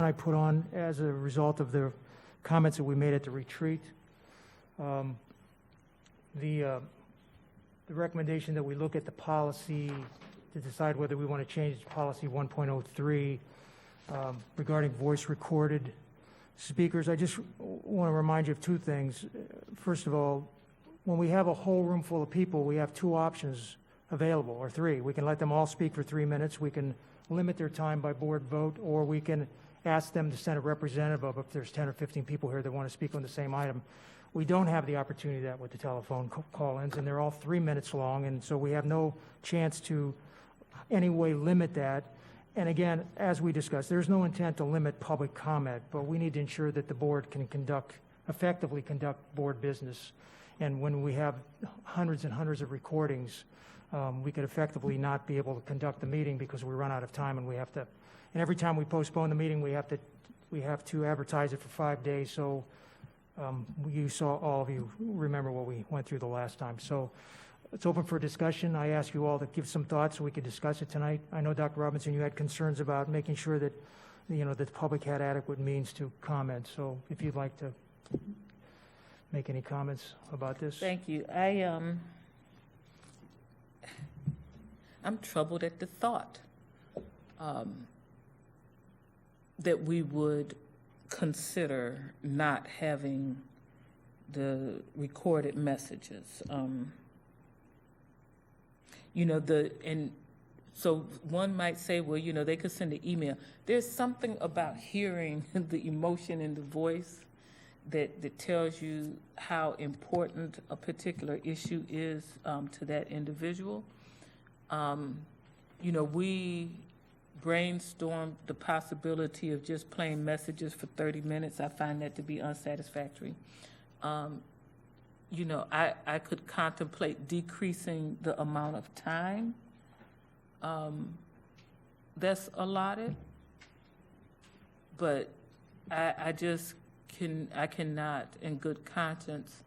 I put on as a result of the comments that we made at the retreat. The recommendation that we look at the policy to decide whether we want to change policy 1.03 regarding voice recorded speakers. I just want to remind you of two things. First of all, when we have a whole room full of people, we have two options available, or three. We can let them all speak for 3 minutes. We can limit their time by board vote, or we can ask them to send a representative up if there's 10 or 15 people here that want to speak on the same item. We don't have the opportunity of that with the telephone call-ins, and they're all 3 minutes long, and so we have no chance to any way limit that. And again, as we discussed, there's no intent to limit public comment, but we need to ensure that the board can effectively conduct board business. And when we have hundreds and hundreds of recordings, we could effectively not be able to conduct the meeting because we run out of time, and we have to. And every time we postpone the meeting, we have to advertise it for 5 days. So all of you remember what we went through the last time. So it's open for discussion. I ask you all to give some thoughts so we could discuss it tonight. I know, Dr. Robinson, you had concerns about making sure that that the public had adequate means to comment. So if you'd like to make any comments about this. Thank you. I'm troubled at the thought that we would consider not having the recorded messages. And so one might say, well, they could send an email. There's something about hearing the emotion in the voice that tells you how important a particular issue is to that individual. We brainstormed the possibility of just playing messages for 30 minutes. I find that to be unsatisfactory. I could contemplate decreasing the amount of time that's allotted, but I cannot, in good conscience,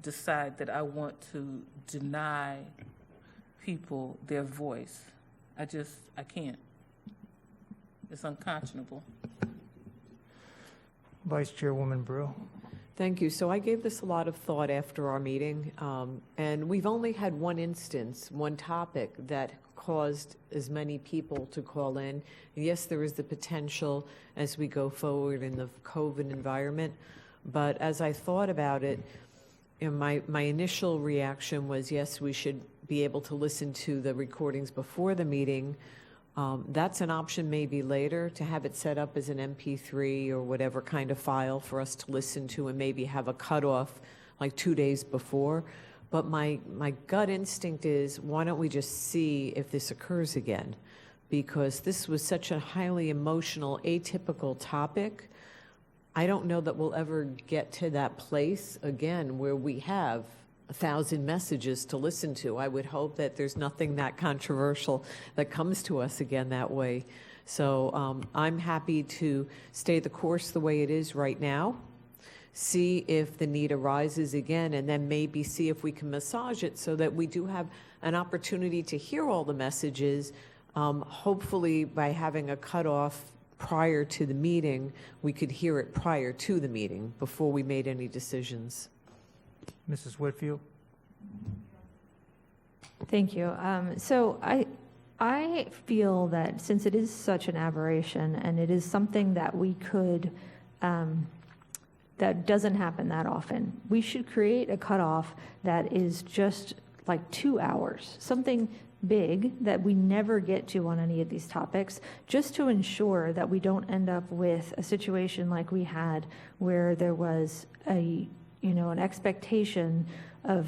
decide that I want to deny people their voice. I can't. It's unconscionable. Vice Chairwoman Brew. Thank you. So I gave this a lot of thought after our meeting, and we've only had one instance, one topic that caused as many people to call in. Yes, there is the potential as we go forward in the COVID environment, but as I thought about it, my initial reaction was, yes, we should be able to listen to the recordings before the meeting. That's an option maybe later, to have it set up as an MP3 or whatever kind of file for us to listen to, and maybe have a cutoff like 2 days before. But my gut instinct is, why don't we just see if this occurs again? Because this was such a highly emotional, atypical topic. I don't know that we'll ever get to that place again where we have 1,000 messages to listen to. I would hope that there's nothing that controversial that comes to us again that way. So I'm happy to stay the course the way it is right now, see if the need arises again, and then maybe see if we can massage it so that we do have an opportunity to hear all the messages. Hopefully by having a cutoff prior to the meeting, we could hear it prior to the meeting before we made any decisions. Mrs. Whitfield. Thank you. So I feel that since it is such an aberration and it is something that we could, that doesn't happen that often, we should create a cutoff that is just like 2 hours, something big that we never get to on any of these topics, just to ensure that we don't end up with a situation like we had where there was an expectation of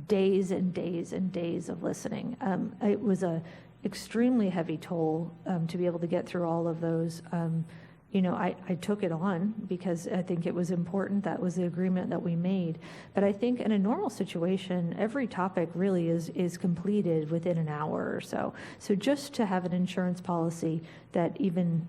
days and days and days of listening. It was a extremely heavy toll to be able to get through all of those. I took it on because I think it was important. That was the agreement that we made. But I think in a normal situation, every topic really is completed within an hour or so. So just to have an insurance policy that even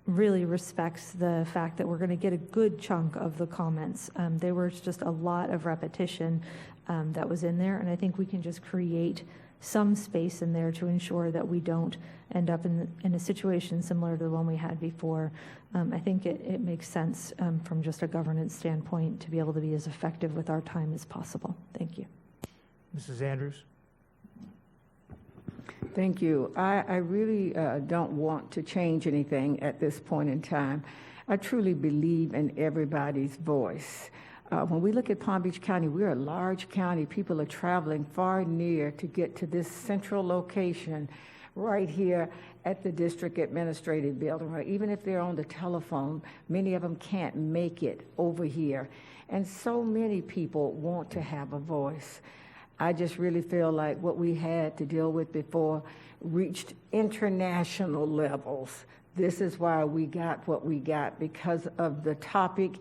really respects the fact that we're going to get a good chunk of the comments. There was just a lot of repetition that was in there, and I think we can just create some space in there to ensure that we don't end up in a situation similar to the one we had before. I think it makes sense from just a governance standpoint to be able to be as effective with our time as possible. Thank you. Mrs. Andrews? Thank you. I really don't want to change anything at this point in time. I truly believe in everybody's voice. When we look at Palm Beach County, we're a large county. People are traveling far and near to get to this central location right here at the district administrative building. Or even if they're on the telephone, many of them can't make it over here. And so many people want to have a voice. I just really feel like what we had to deal with before reached international levels. This is why we got what we got, because of the topic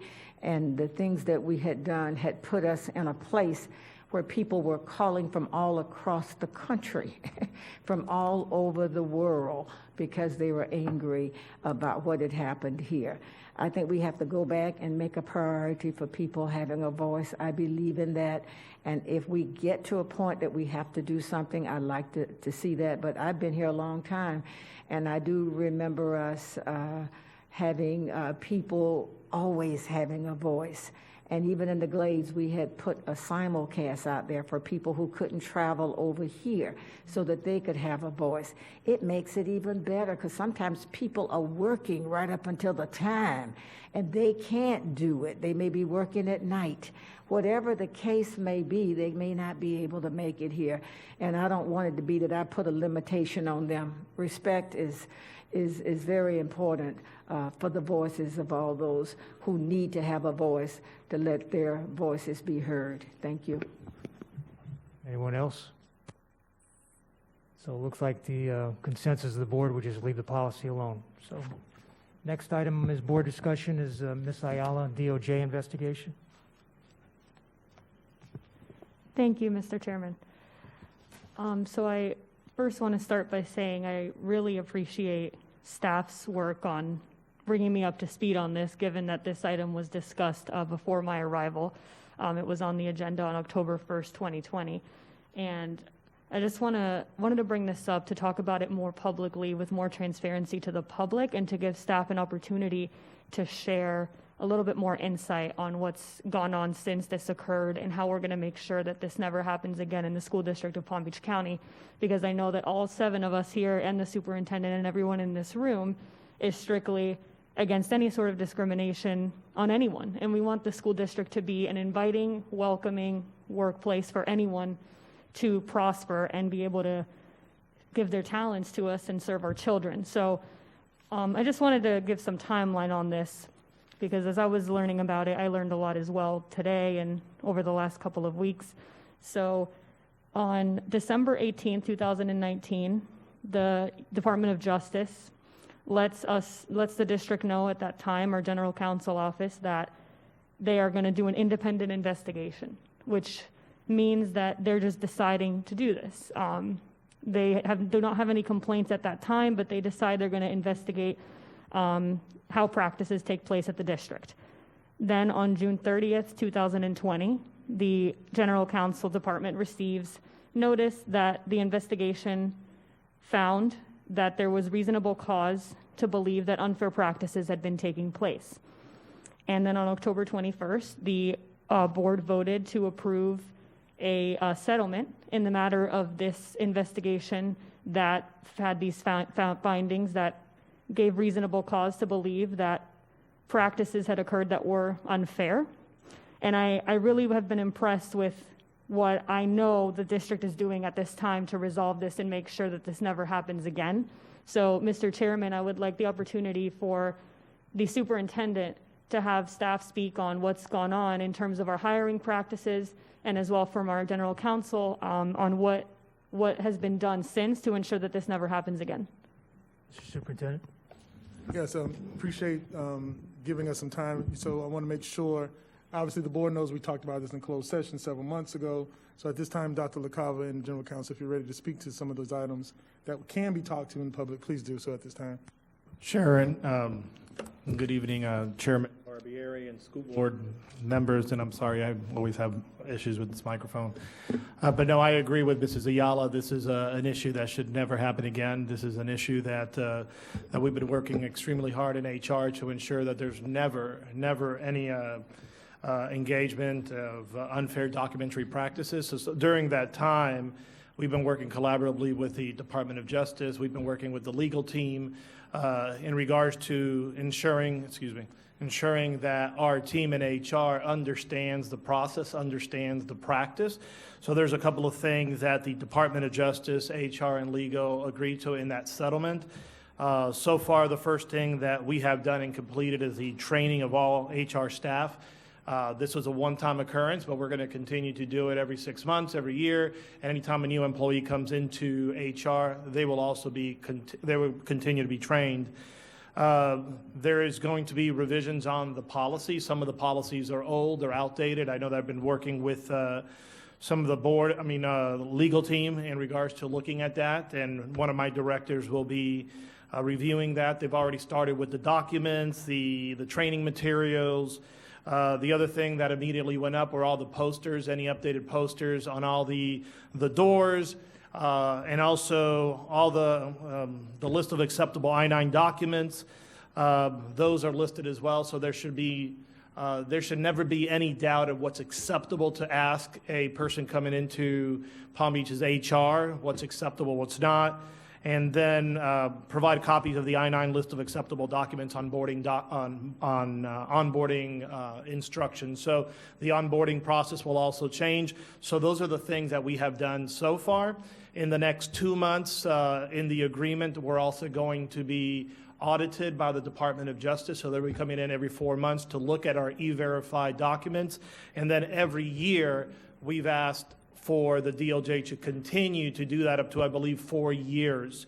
and the things that we had done had put us in a place where people were calling from all across the country, from all over the world, because they were angry about what had happened here. I think we have to go back and make a priority for people having a voice. I believe in that. And if we get to a point that we have to do something, I'd like to see that. But I've been here a long time, and I do remember us having people always having a voice. And even in the Glades, we had put a simulcast out there for people who couldn't travel over here so that they could have a voice. It makes it even better because sometimes people are working right up until the time and they can't do it. They may be working at night. Whatever the case may be, they may not be able to make it here. And I don't want it to be that I put a limitation on them. Respect is very important for the voices of all those who need to have a voice, to let their voices be heard. Thank you. Anyone else? So it looks like the consensus of the board would just leave the policy alone. So next item is board discussion is Ms. Ayala DOJ investigation. Thank you, Mr. Chairman. So I first want to start by saying I really appreciate staff's work on bringing me up to speed on this, given that this item was discussed before my arrival. It was on the agenda on October 1st, 2020. And I just wanted to bring this up to talk about it more publicly with more transparency to the public and to give staff an opportunity to share a little bit more insight on what's gone on since this occurred and how we're going to make sure that this never happens again in the school district of Palm Beach County, because I know that all 7 of us here and the superintendent and everyone in this room is strictly against any sort of discrimination on anyone. And we want the school district to be an inviting, welcoming workplace for anyone to prosper and be able to give their talents to us and serve our children. So I just wanted to give some timeline on this, because as I was learning about it, I learned a lot as well today and over the last couple of weeks. So on December 18, 2019, the Department of Justice lets the district know at that time, our general counsel office, that they are going to do an independent investigation, which means that they're just deciding to do this. They do not have any complaints at that time, but they decide they're going to investigate how practices take place at the district. Then on June 30th, 2020, the General Counsel Department receives notice that the investigation found that there was reasonable cause to believe that unfair practices had been taking place. And then on October 21st, the board voted to approve a settlement in the matter of this investigation that had these findings that gave reasonable cause to believe that practices had occurred that were unfair. And I really have been impressed with what I know the district is doing at this time to resolve this and make sure that this never happens again. So, Mr. Chairman, I would like the opportunity for the superintendent to have staff speak on what's gone on in terms of our hiring practices, and as well from our general counsel on what has been done since to ensure that this never happens again. Mr. Superintendent? Yes, appreciate giving us some time. So I want to make sure, obviously the board knows we talked about this in closed session several months ago. So at this time, Dr. LaCava and General Counsel, if you're ready to speak to some of those items that can be talked to in public, please do so at this time. Sure, and good evening, Chairman Barbieri and school board members, and I'm sorry, I always have issues with this microphone. But no, I agree with Mrs. Ayala. This is an issue that should never happen again. This is an issue that we've been working extremely hard in HR to ensure that there's never any engagement of unfair documentary practices. So during that time, we've been working collaboratively with the Department of Justice. We've been working with the legal team in regards to ensuring that our team in HR understands the process, understands the practice. So there's a couple of things that the Department of Justice, HR, and legal agreed to in that settlement. So far, the first thing that we have done and completed is the training of all HR staff. This was a one-time occurrence, but we're going to continue to do it every 6 months, every year. And anytime a new employee comes into HR, they will also they will continue to be trained. There is going to be revisions on the policy. Some of the policies are old, they're outdated. I know that I've been working with some of the legal team in regards to looking at that, and one of my directors will be reviewing that. They've already started with the documents, the training materials. The other thing that immediately went up were all the posters, any updated posters on all the doors, and also all the list of acceptable I-9 documents. Those are listed as well, so there should never be any doubt of what's acceptable to ask a person coming into Palm Beach's HR, what's acceptable, what's not. And then provide copies of the I-9 list of acceptable documents onboarding instructions. So the onboarding process will also change. So those are the things that we have done so far. In the next 2 months, in the agreement, we're also going to be audited by the Department of Justice. So they'll be coming in every 4 months to look at our E-Verify documents. And then every year, we've asked for the DOJ to continue to do that up to, I believe, 4 years.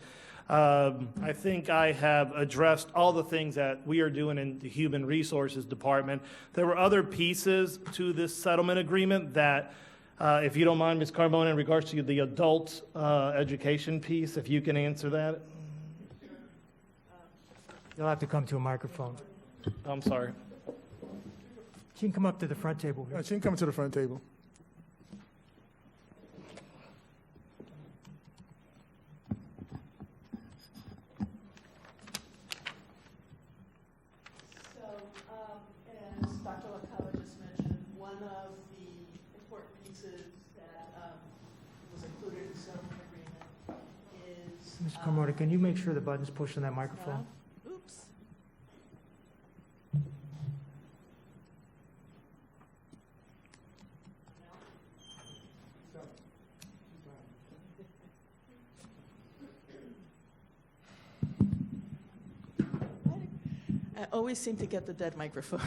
I think I have addressed all the things that we are doing in the Human Resources Department. There were other pieces to this settlement agreement that, if you don't mind, Ms. Carbone, in regards to the adult education piece, if you can answer that. You'll have to come to a microphone. I'm sorry. She can come up to the front table here. She can come to the front table. As Dr. LaCava just mentioned, one of the important pieces that was included in the settlement agreement is... Ms. Carmona, can you make sure the button's pushed on that microphone? Oops. I always seem to get the dead microphone.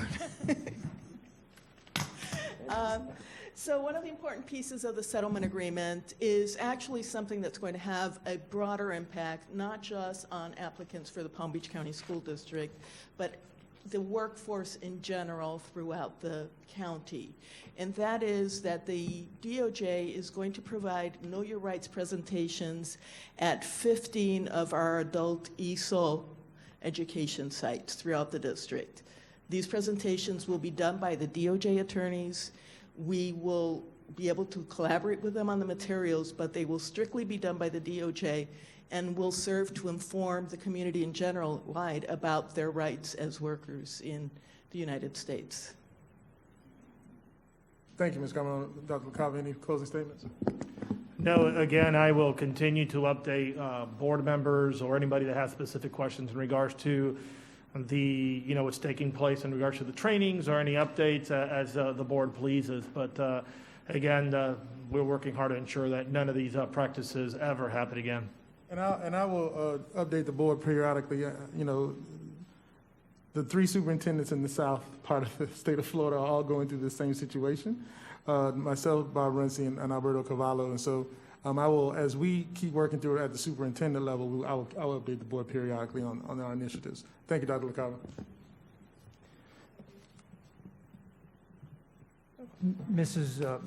So one of the important pieces of the settlement agreement is actually something that's going to have a broader impact, not just on applicants for the Palm Beach County School District, but the workforce in general throughout the county. And that is that the DOJ is going to provide Know Your Rights presentations at 15 of our adult ESOL education sites throughout the district. These presentations will be done by the DOJ attorneys. We will be able to collaborate with them on the materials, but they will strictly be done by the DOJ and will serve to inform the community in general wide about their rights as workers in the United States. Thank you, Ms. Carmona. Dr. LaCava, any closing statements? No, again, I will continue to update board members or anybody that has specific questions in regards to what's taking place in regards to the trainings or any updates as the board pleases. But again, we're working hard to ensure that none of these practices ever happen again. And I will update the board periodically. The 3 superintendents in the south part of the state of Florida are all going through the same situation. Myself, Bob Renzi, and Alberto Cavallo. And so I will, as we keep working through it at the superintendent level, I will update the board periodically on our initiatives. Thank you, Dr. LaCava. Mrs.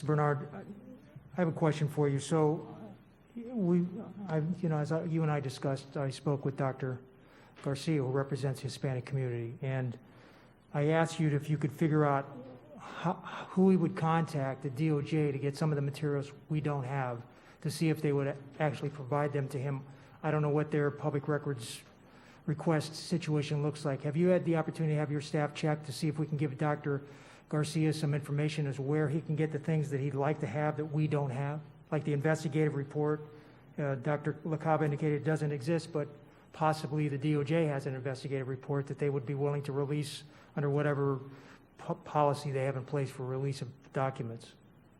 Bernard, I have a question for you. So, you and I discussed, I spoke with Dr. Garcia, who represents the Hispanic community, and I asked you if you could figure out who we would contact, the DOJ, to get some of the materials we don't have, to see if they would actually provide them to him. I don't know what their public records request situation looks like. Have you had the opportunity to have your staff check to see if we can give Dr. Garcia some information as where he can get the things that he'd like to have that we don't have? Like the investigative report, Dr. LaCava indicated it doesn't exist, but possibly the DOJ has an investigative report that they would be willing to release under whatever policy they have in place for release of documents.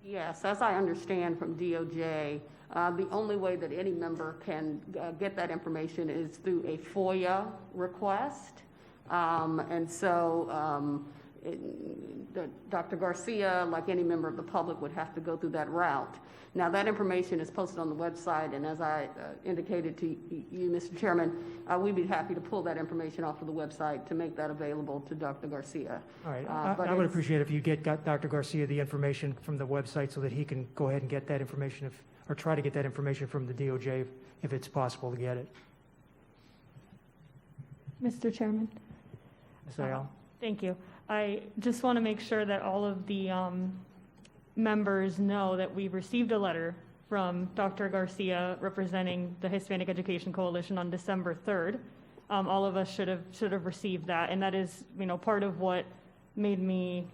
Yes, as I understand from DOJ, the only way that any member can get that information is through a FOIA request. And so Dr. Garcia, like any member of the public, would have to go through that route. Now, that information is posted on the website, and as I indicated to you, Mr. Chairman, we'd be happy to pull that information off of the website to make that available to Dr. Garcia. All right. I would appreciate if you got Dr. Garcia the information from the website so that he can go ahead and get that information, or try to get that information from the DOJ if it's possible to get it. Mr. Chairman? Ms. Ayala? Thank you. I just want to make sure that all of the members know that we received a letter from Dr. Garcia representing the Hispanic Education Coalition on December 3rd. All of us should have received that, and that is, part of what made me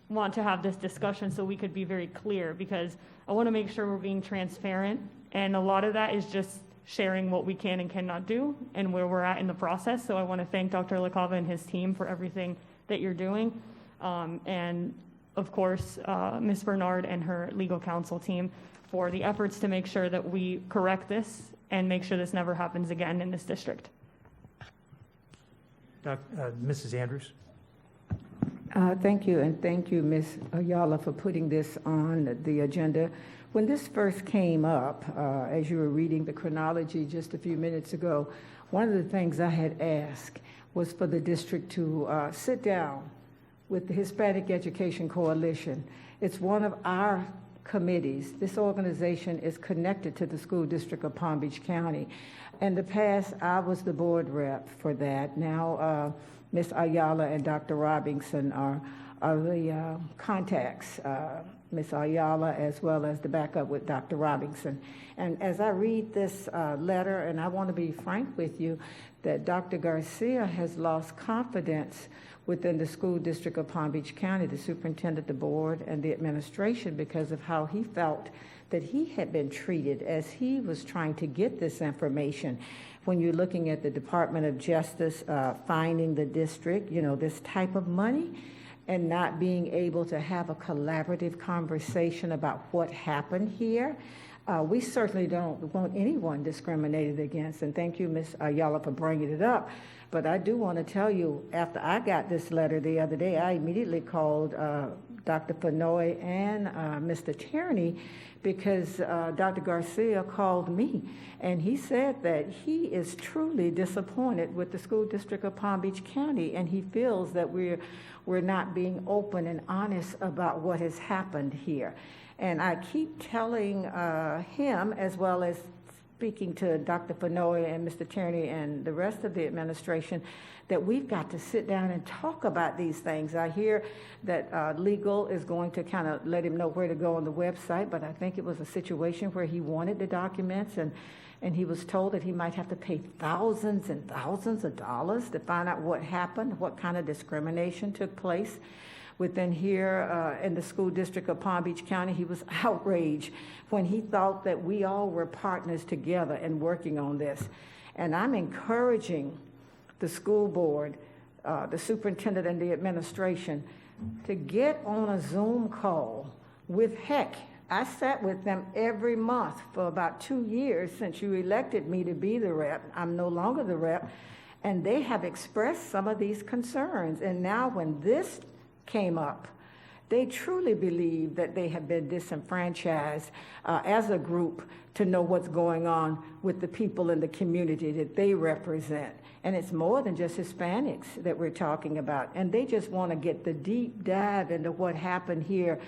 want to have this discussion so we could be very clear, because I want to make sure we're being transparent, and a lot of that is just sharing what we can and cannot do and where we're at in the process. So I want to thank Dr. LaCava and his team for everything that you're doing. And of course, Ms. Bernard and her legal counsel team for the efforts to make sure that we correct this and make sure this never happens again in this district. Mrs. Andrews? Thank you, and thank you, Ms. Ayala, for putting this on the agenda. When this first came up, as you were reading the chronology just a few minutes ago, one of the things I had asked was for the district to sit down with the Hispanic Education Coalition. It's one of our committees. This organization is connected to the school district of Palm Beach County. In the past, I was the board rep for that. Now, Ms. Ayala and Dr. Robinson are the contacts, Ms. Ayala as well as the backup with Dr. Robinson. And as I read this letter, and I want to be frank with you, that Dr. Garcia has lost confidence within the school district of Palm Beach County, the superintendent, the board, and the administration, because of how he felt that he had been treated as he was trying to get this information. When you're looking at the Department of Justice finding the district, this type of money, and not being able to have a collaborative conversation about what happened here. We certainly don't want anyone discriminated against, and thank you, Ms. Ayala, for bringing it up. But I do want to tell you, after I got this letter the other day, I immediately called Dr. Fenoy and Mr. Tierney, because Dr. Garcia called me, and he said that he is truly disappointed with the school district of Palm Beach County, and he feels that we're not being open and honest about what has happened here. And I keep telling him, as well as speaking to Dr. Fenoy and Mr. Tierney and the rest of the administration, that we've got to sit down and talk about these things. I hear that legal is going to kind of let him know where to go on the website, but I think it was a situation where he wanted the documents, and he was told that he might have to pay thousands and thousands of dollars to find out what happened, what kind of discrimination took place within here in the school district of Palm Beach County. He was outraged when he thought that we all were partners together in working on this. And I'm encouraging the school board, the superintendent and the administration to get on a Zoom call with HEC. I sat with them every month for about 2 years since you elected me to be the rep. I'm no longer the rep. And they have expressed some of these concerns. And now when this came up, they truly believe that they have been disenfranchised as a group to know what's going on with the people in the community that they represent. And it's more than just Hispanics that we're talking about. And they just want to get the deep dive into what happened here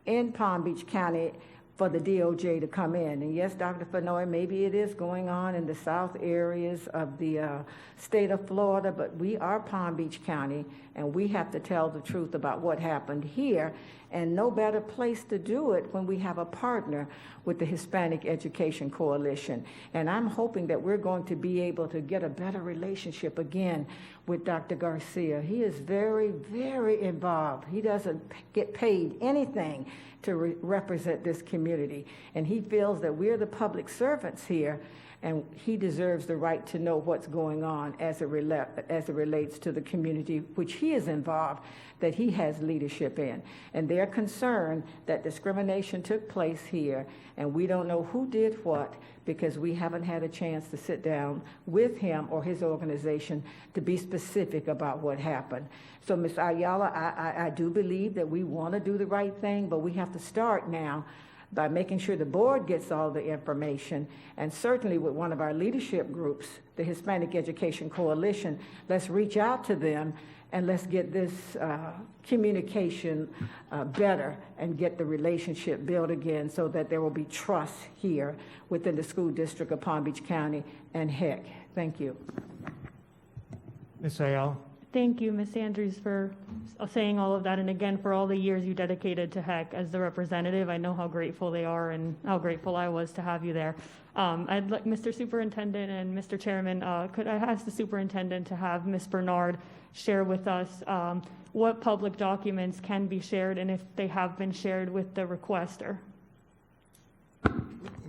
in Palm Beach County for the DOJ to come in. And yes, Dr. Fennoy, maybe it is going on in the south areas of the state of Florida, but we are Palm Beach County, and we have to tell the truth about what happened here. And no better place to do it when we have a partner with the Hispanic Education Coalition. And I'm hoping that we're going to be able to get a better relationship again with Dr. Garcia. He is very, very involved. He doesn't get paid anything to represent this community. And he feels that we're the public servants here, and he deserves the right to know what's going on as it relates to the community, which he is involved, that he has leadership in. And they're concerned that discrimination took place here, and we don't know who did what because we haven't had a chance to sit down with him or his organization to be specific about what happened. So, Ms. Ayala, I do believe that we want to do the right thing, but we have to start now by making sure the board gets all the information, and certainly with one of our leadership groups, the Hispanic Education Coalition, let's reach out to them and let's get this communication better and get the relationship built again so that there will be trust here within the school district of Palm Beach County and HEC. Thank you. Ms. Ayala? Thank you, Ms. Andrews, for saying all of that, and again, for all the years you dedicated to HEC as the representative. I know how grateful they are and how grateful I was to have you there. I'd like, Mr. Superintendent and Mr. Chairman, could I ask the superintendent to have Ms. Bernard share with us what public documents can be shared and if they have been shared with the requester?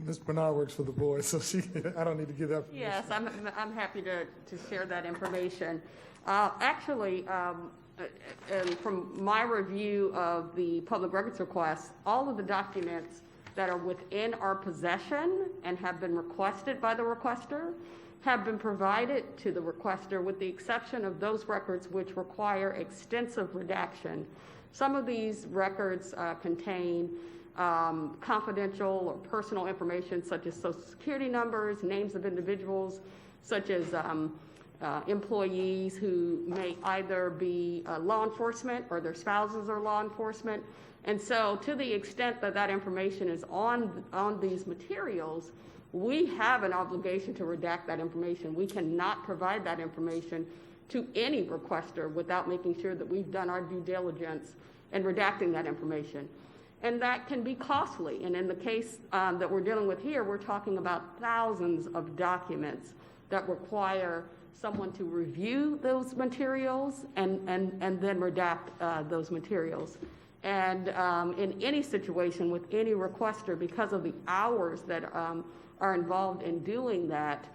Ms. Bernard works for the board, so I don't need to give that permission. Yes, I'm happy to share that information. Actually, and from my review of the public records request, all of the documents that are within our possession and have been requested by the requester have been provided to the requester, with the exception of those records which require extensive redaction. Some of these records contain confidential or personal information such as social security numbers, names of individuals, such as employees who may either be law enforcement or their spouses are law enforcement. And so to the extent that that information is on these materials, we have an obligation to redact that information. We cannot provide that information to any requester without making sure that we've done our due diligence in redacting that information. And that can be costly. And in the case that we're dealing with here, we're talking about thousands of documents that require someone to review those materials and then redact those materials. And in any situation with any requester, because of the hours that are involved in doing that,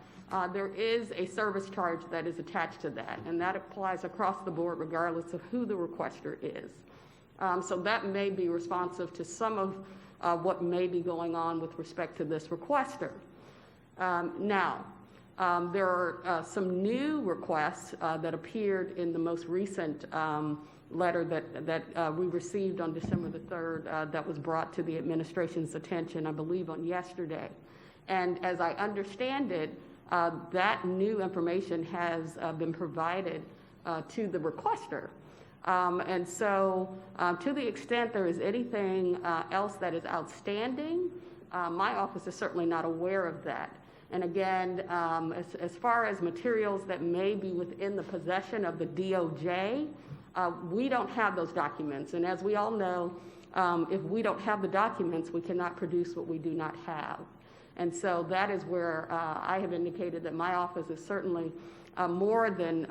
there is a service charge that is attached to that, and that applies across the board regardless of who the requester is. So that may be responsive to some of what may be going on with respect to this requester. Now, there are some new requests that appeared in the most recent letter that we received on December the 3rd that was brought to the administration's attention, I believe, on yesterday. And as I understand it, that new information has been provided to the requester. And so to the extent there is anything else that is outstanding, my office is certainly not aware of that. And again, as far as materials that may be within the possession of the DOJ, we don't have those documents. And as we all know, if we don't have the documents, we cannot produce what we do not have. And so that is where I have indicated that my office is certainly more than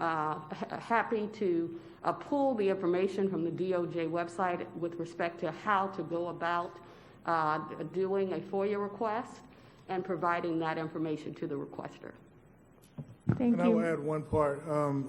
happy to pull the information from the DOJ website with respect to how to go about doing a FOIA request and providing that information to the requester. Thank And I will you. add one part,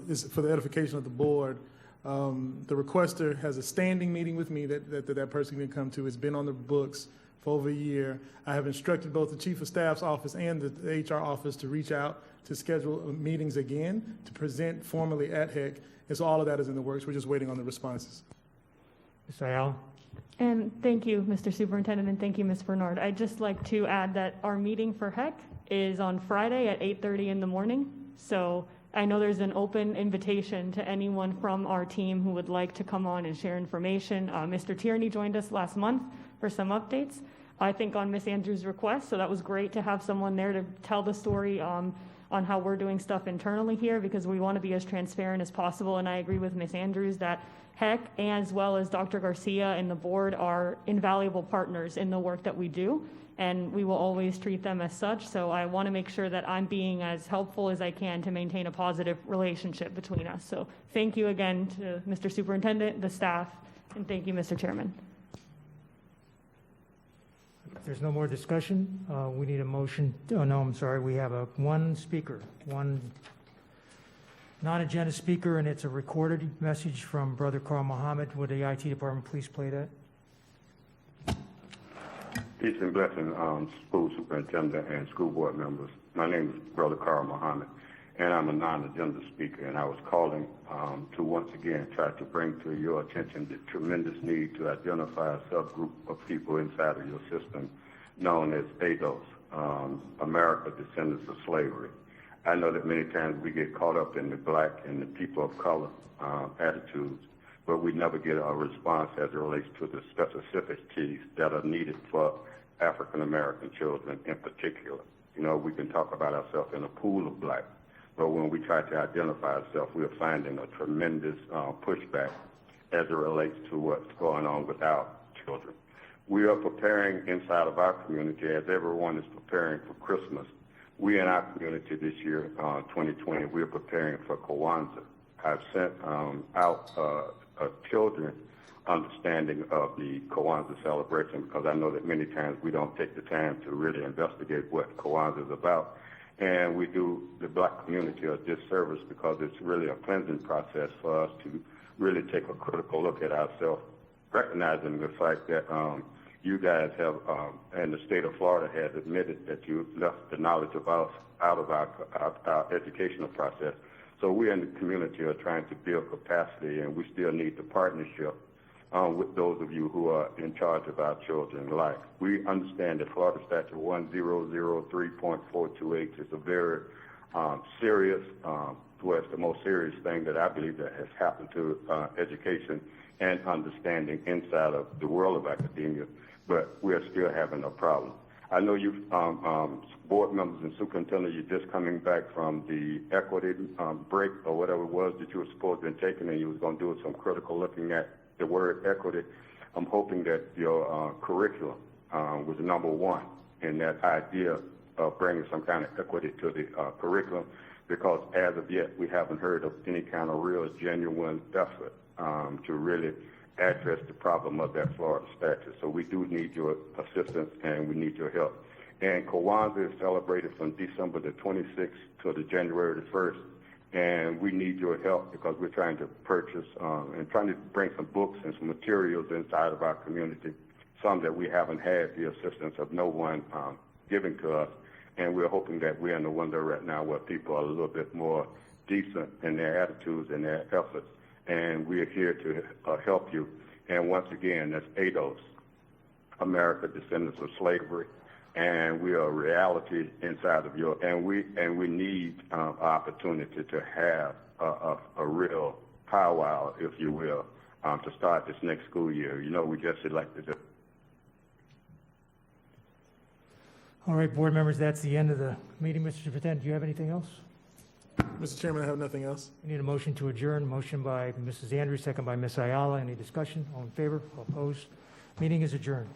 is for the edification of the board. The requester has a standing meeting with me that person can come to. It's been on the books for over a year. I have instructed both the Chief of Staff's office and the HR office to reach out to schedule meetings again to present formally at HEC. And so all of that is in the works. We're just waiting on the responses. Ms. Ayala? And thank you, Mr. Superintendent, and thank you, Ms. Bernard. I'd just like to add that our meeting for HEC is on Friday at 8:30 in the morning. So I know there's an open invitation to anyone from our team who would like to come on and share information. Mr. Tierney joined us last month for some updates. I think, on Ms. Andrews' request, so that was great to have someone there to tell the story on how we're doing stuff internally here, because we want to be as transparent as possible, and I agree with Ms. Andrews that HEC, as well as Dr. Garcia and the board, are invaluable partners in the work that we do, and we will always treat them as such, so I want to make sure that I'm being as helpful as I can to maintain a positive relationship between us. So thank you again to Mr. Superintendent, the staff, and thank you, Mr. Chairman. If there's no more discussion, we need a motion. Oh, no, I'm sorry. We have one speaker, one non-agenda speaker, and it's a recorded message from Brother Carl Muhammad. Would the IT department please play that? Peace and blessing, school superintendent and school board members. My name is Brother Carl Muhammad, and I'm a non-agenda speaker, and I was calling to once again try to bring to your attention the tremendous need to identify a subgroup of people inside of your system known as ADOS, America Descendants of Slavery. I know that many times we get caught up in the black and the people of color attitudes, but we never get a response as it relates to the specificities that are needed for African American children in particular. You know, we can talk about ourselves in a pool of black, but when we try to identify ourselves, we're finding a tremendous pushback as it relates to what's going on with our children. We are preparing inside of our community, as everyone is preparing for Christmas. We in our community this year, 2020, we are preparing for Kwanzaa. I've sent out children understanding of the Kwanzaa celebration, because I know that many times we don't take the time to really investigate what Kwanzaa is about. And we do the black community a disservice, because it's really a cleansing process for us to really take a critical look at ourselves, recognizing the fact that you guys have, and the state of Florida has admitted that you left the knowledge of us out of our educational process. So we in the community are trying to build capacity, and we still need the partnership with those of you who are in charge of our children's life. We understand that Florida Statute 1003.428 is a very serious, well, it's the most serious thing that I believe that has happened to education and understanding inside of the world of academia, but we're still having a problem. I know you, board members and superintendent, you're just coming back from the equity break or whatever it was that you were supposed to have taken, and you was going to do some critical looking at the word equity. I'm hoping that your curriculum was number one in that idea of bringing some kind of equity to the curriculum, because as of yet, we haven't heard of any kind of real genuine effort to really address the problem of that Florida statute. So we do need your assistance and we need your help. And Kwanzaa is celebrated from December the 26th to the January the 1st. And we need your help, because we're trying to purchase and trying to bring some books and some materials inside of our community, some that we haven't had the assistance of no one giving to us. And we're hoping that we're in the window right now where people are a little bit more decent in their attitudes and their efforts. And we are here to help you. And once again, that's ADOS, America Descendants of Slavery. And we are a reality inside of your, and we need opportunity to have a real powwow, if you will, to start this next school year. You know, we just elected it. All right, board members, that's the end of the meeting. Mr. Superintendent, do you have anything else? Mr. Chairman, I have nothing else. We need a motion to adjourn. Motion by Mrs. Andrews, second by Ms. Ayala. Any discussion? All in favor? All opposed? Meeting is adjourned.